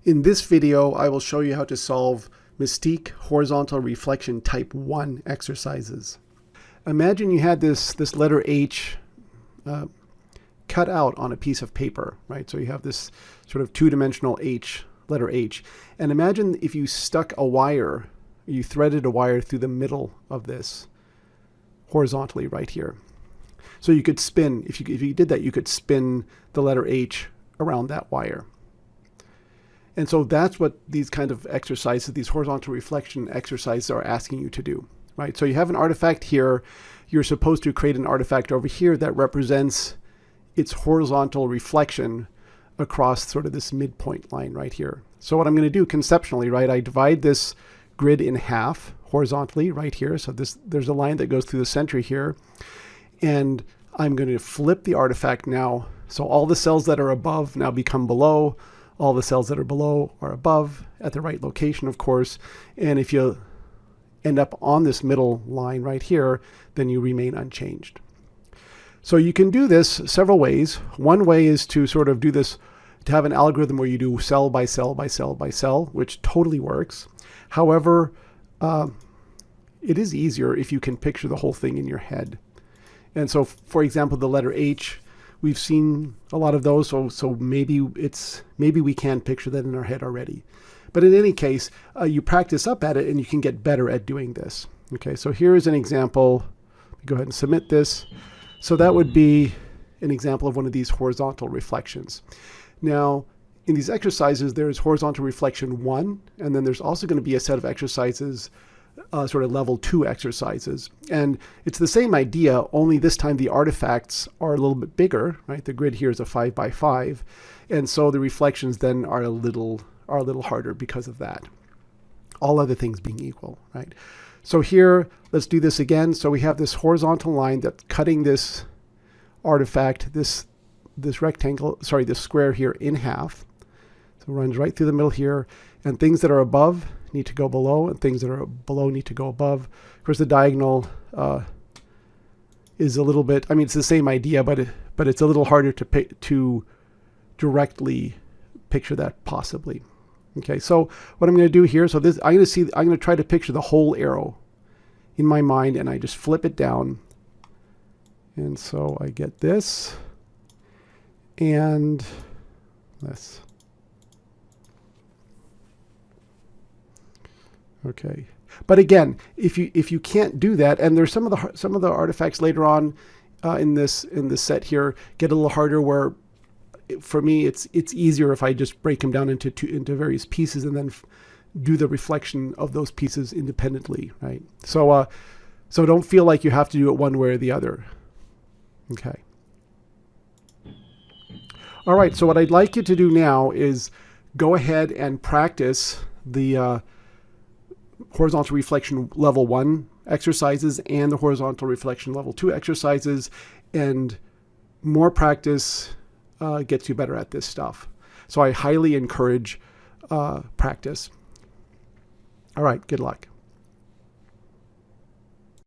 In this video, I will show you how to solve Mystique horizontal reflection type 1 exercises. Imagine you had this letter H cut out on a piece of paper, right? So you have this sort of two-dimensional letter H. And imagine if you stuck a wire, you threaded a wire through the middle of this horizontally right here. So you could spin, if you did that, you could spin the letter H around that wire. And so that's what these kind of exercises, these horizontal reflection exercises are asking you to do, right? So you have an artifact here. You're supposed to create an artifact over here that represents its horizontal reflection across sort of this midpoint line right here. So what I'm going to do conceptually, right, I divide this grid in half horizontally right here. So there's a line that goes through the center here. And I'm going to flip the artifact now. So all the cells that are above now become below. All the cells that are below are above at the right location, of course. And if you end up on this middle line right here, then you remain unchanged. So you can do this several ways. One way is to sort of do this, to have an algorithm where you do cell by cell by cell by cell, which totally works. However, it is easier if you can picture the whole thing in your head. And so, for example, the letter H, we've seen a lot of those, so maybe we can picture that in our head already. But in any case, you practice up at it and you can get better at doing this. Okay, so here's an example. Go ahead and submit this. So that would be an example of one of these horizontal reflections. Now, in these exercises, there's horizontal reflection 1, and then there's also going to be a set of exercises, sort of level 2 exercises. And it's the same idea, only this time the artifacts are a little bit bigger, right? The grid here is a 5 by 5. And so the reflections then are a little harder because of that. All other things being equal, right? So here, let's do this again. So we have this horizontal line that's cutting this artifact, this rectangle, sorry, this square here in half. So it runs right through the middle here. And things that are above need to go below, and things that are below need to go above. Of course, the diagonal is a little bit, I mean, it's the same idea, but it's a little harder to directly picture that possibly. Okay, so what I'm going to do here, so this, I'm going to try to picture the whole arrow in my mind, and I just flip it down. And so I get this, and this. Okay, but again, if you can't do that, and there's some of the artifacts later on in this set here get a little harder. Where for me, it's easier if I just break them down into various pieces and then do the reflection of those pieces independently, right? So so don't feel like you have to do it one way or the other. Okay. All right. So what I'd like you to do now is go ahead and practice the horizontal reflection level 1 exercises and the horizontal reflection level 2 exercises, and more practice gets you better at this stuff. So I highly encourage practice. All right, good luck.